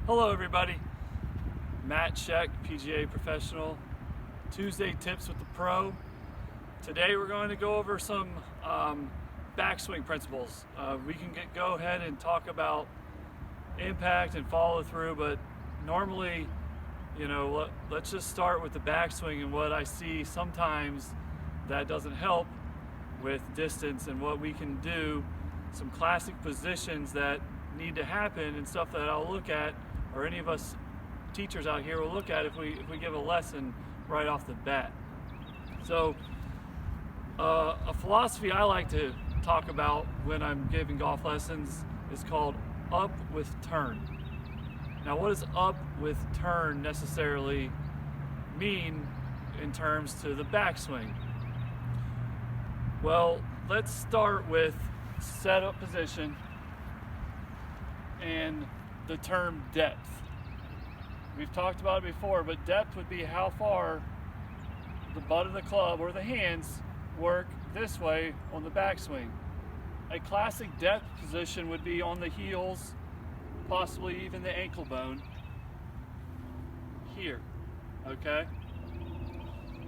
Hello everybody, Matt Scheck, PGA professional, Tuesday Tips with the Pro. Today we're going to go over some backswing principles. We can go ahead and talk about impact and follow through, but normally, let's just start with the backswing and what I see sometimes that doesn't help with distance and what we can do, some classic positions that need to happen and stuff that I'll look at, or any of us teachers out here will look at if we give a lesson right off the bat. So a philosophy I like to talk about when I'm giving golf lessons is called up with turn. Now, what does up with turn necessarily mean in terms to the backswing? Well, let's start with setup position and the term depth. We've talked about it before, but depth would be how far the butt of the club or the hands work this way on the backswing. A classic depth position would be on the heels, possibly even the ankle bone here, okay?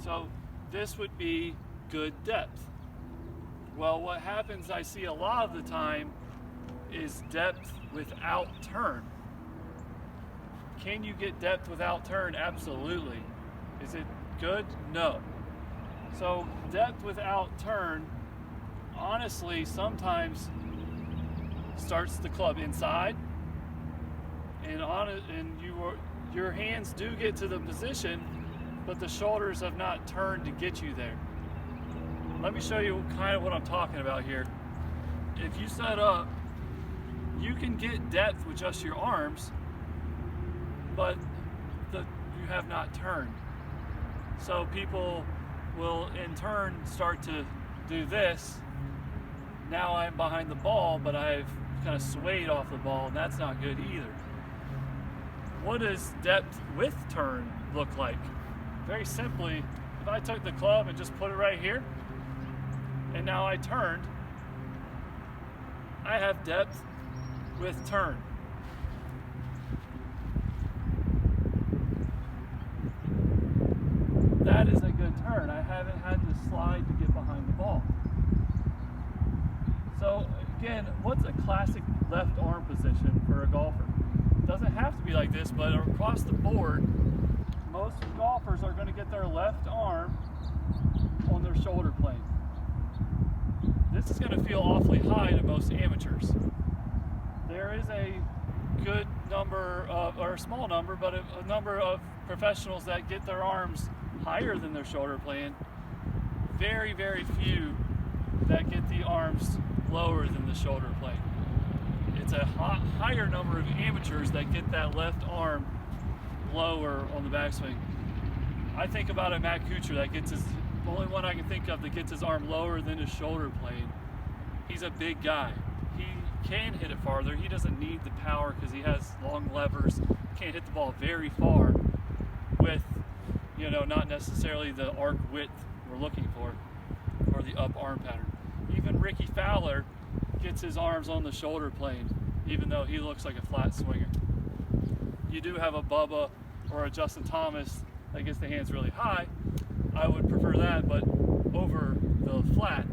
So this would be good depth. Well, what happens I see a lot of the time is depth without turn. Can you get depth without turn? Absolutely. Is it good? No. So depth without turn, honestly, sometimes starts the club inside, and your hands do get to the position, but the shoulders have not turned to get you there. Let me show you kind of what I'm talking about here. If you set up, you can get depth with just your arms, but you have not turned. So people will in turn start to do this. Now I'm behind the ball, but I've kind of swayed off the ball, and that's not good either. What does depth with turn look like? Very simply, if I took the club and just put it right here, and now I turned, I have depth with turn. That is a good turn. I haven't had to slide to get behind the ball. So again, what's a classic left arm position for a golfer? It doesn't have to be like this, but across the board, most golfers are going to get their left arm on their shoulder plane. This is going to feel awfully high to most amateurs. There is a good number of, or a small number, but a number of professionals that get their arms higher than their shoulder plane. Very, very few that get the arms lower than the shoulder plane. It's a higher number of amateurs that get that left arm lower on the backswing. I think about a Matt Kuchar that gets the only one I can think of that gets his arm lower than his shoulder plane. He's a big guy. He can hit it farther. He doesn't need the power because he has long levers. Can't hit the ball very far with, not necessarily the arc width we're looking for or the up arm pattern. Even Ricky Fowler gets his arms on the shoulder plane, even though he looks like a flat swinger. You do have a Bubba or a Justin Thomas that gets the hands really high. I would prefer that, but over the flat.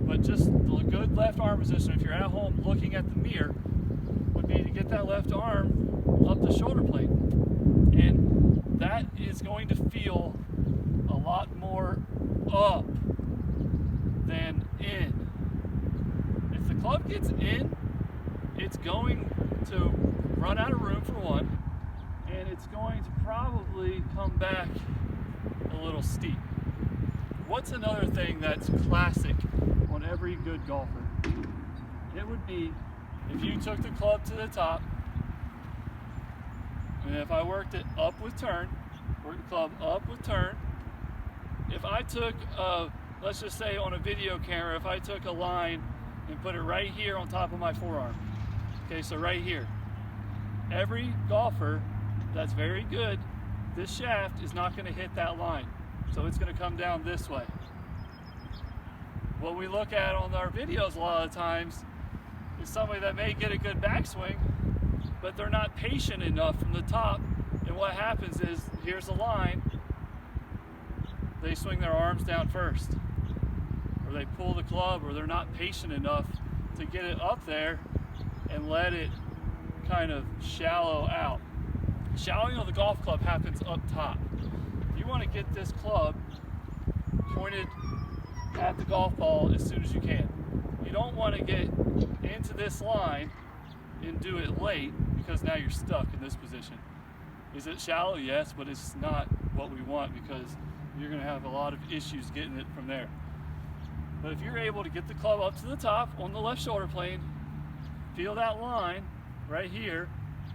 But just the good left arm position, if you're at home looking at the mirror, would be to get that left arm up the shoulder plane. And that is going to feel a lot more up than in. If the club gets in, it's going to run out of room for one, and it's going to probably come back a little steep. What's another thing that's classic on every good golfer? It would be if you took the club to the top, and if I worked it up with turn, work the club up with turn. If I took, let's just say on a video camera, if I took a line and put it right here on top of my forearm, okay, so right here, every golfer that's very good, this shaft is not going to hit that line. So it's going to come down this way. What we look at on our videos a lot of times is somebody that may get a good backswing, but they're not patient enough from the top. And what happens is, here's the line, they swing their arms down first, or they pull the club, or they're not patient enough to get it up there and let it kind of shallow out. Shallowing of the golf club happens up top. You want to get this club pointed at the golf ball as soon as you can. You don't want to get into this line and do it late, because now you're stuck in this position. Is it shallow? Yes, but it's not what we want, because you're going to have a lot of issues getting it from there. But if you're able to get the club up to the top on the left shoulder plane, feel that line right here,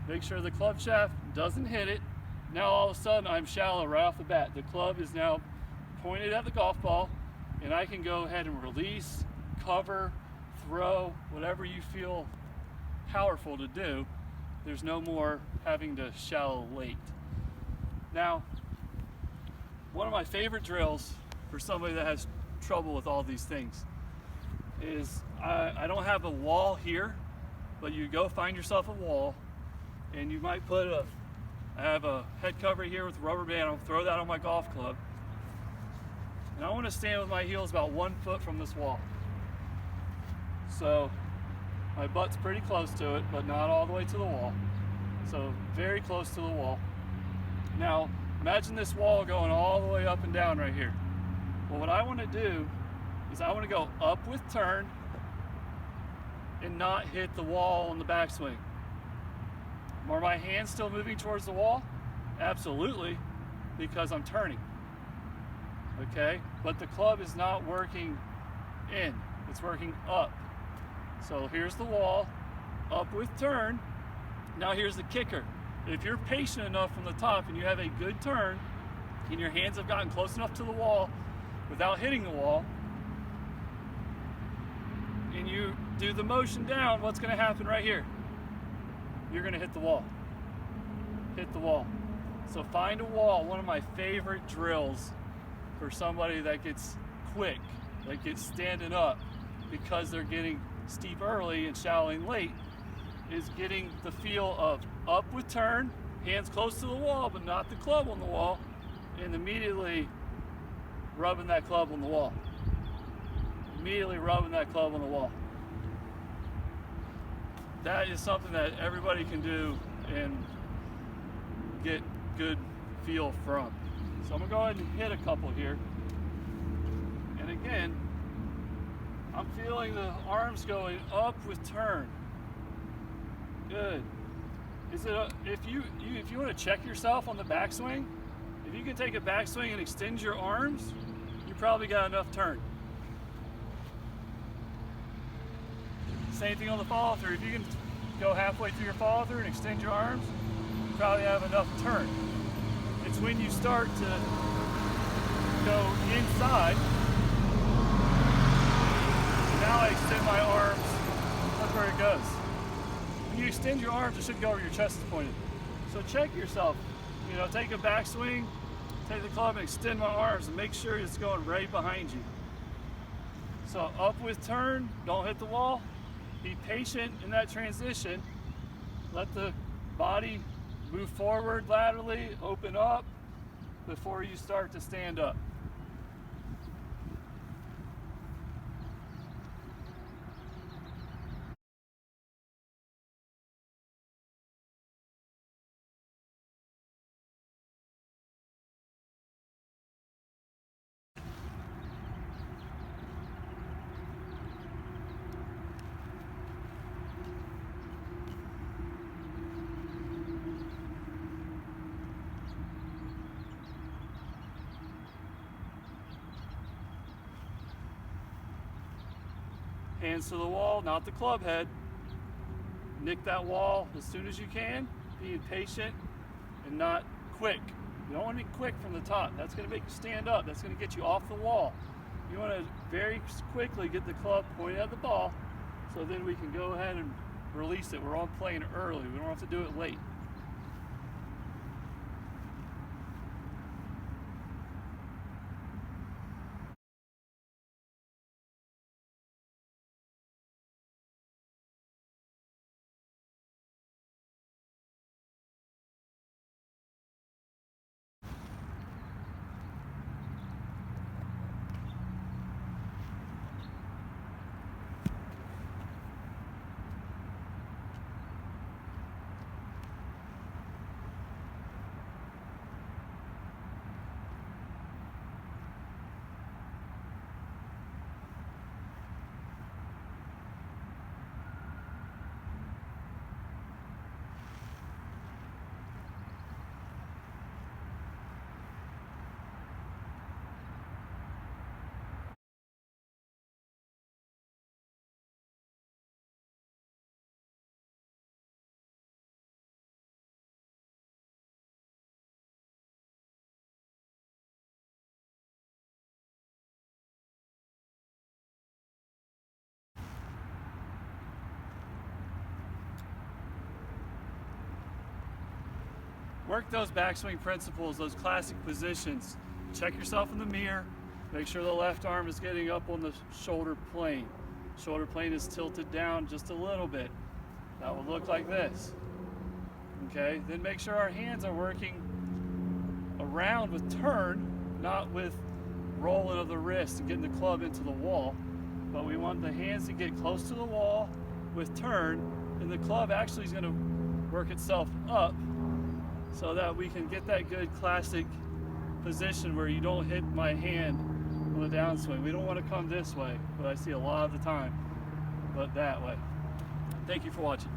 make sure the club shaft doesn't hit it. Now all of a sudden I'm shallow right off the bat. The club is now pointed at the golf ball, and I can go ahead and release, cover, throw, whatever you feel powerful to do. There's no more having to shallow late. Now, one of my favorite drills for somebody that has trouble with all these things is, I don't have a wall here, but you go find yourself a wall, and you might put I have a head cover here with a rubber band. I'll throw that on my golf club, and I want to stand with my heels about 1 foot from this wall. So my butt's pretty close to it, but not all the way to the wall. So very close to the wall. Now imagine this wall going all the way up and down right here. Well, what I want to do is I want to go up with turn and not hit the wall on the backswing. Are my hands still moving towards the wall? Absolutely, because I'm turning. Okay, but the club is not working in, it's working up. So here's the wall, up with turn. Now here's the kicker. If you're patient enough from the top and you have a good turn, and your hands have gotten close enough to the wall without hitting the wall, and you do the motion down, what's going to happen right here? You're going to hit the wall. Hit the wall. So find a wall. One of my favorite drills for somebody that gets quick, that gets standing up because they're getting steep early and shallowing late, is getting the feel of up with turn, hands close to the wall but not the club on the wall, and immediately rubbing that club on the wall. Immediately rubbing that club on the wall. That is something that everybody can do and get good feel from. So I'm gonna go ahead and hit a couple here. And again, I'm feeling the arms going up with turn. Good. Is it if you want to check yourself on the backswing, if you can take a backswing and extend your arms, you probably got enough turn. Same thing on the follow through. If you can go halfway through your follow through and extend your arms, you probably have enough turn. It's when you start to go inside. Now I extend my arms. Look where it goes. When you extend your arms, it should go where your chest is pointed. So check yourself. You know, take a backswing, take the club and extend my arms and make sure it's going right behind you. So up with turn, don't hit the wall. Be patient in that transition. Let the body move forward laterally, open up before you start to stand up. Hands to the wall, not the club head. Nick that wall as soon as you can, being patient and not quick. You don't want to be quick from the top. That's going to make you stand up. That's going to get you off the wall. You want to very quickly get the club pointed at the ball, so then we can go ahead and release it. We're all playing early. We don't have to do it late. Work those backswing principles, those classic positions. Check yourself in the mirror. Make sure the left arm is getting up on the shoulder plane. Shoulder plane is tilted down just a little bit. That will look like this. Okay, then make sure our hands are working around with turn, not with rolling of the wrist and getting the club into the wall. But we want the hands to get close to the wall with turn, and the club actually is going to work itself up so that we can get that good classic position where you don't hit my hand on the downswing. We don't want to come this way, but I see a lot of the time, but that way. Thank you for watching.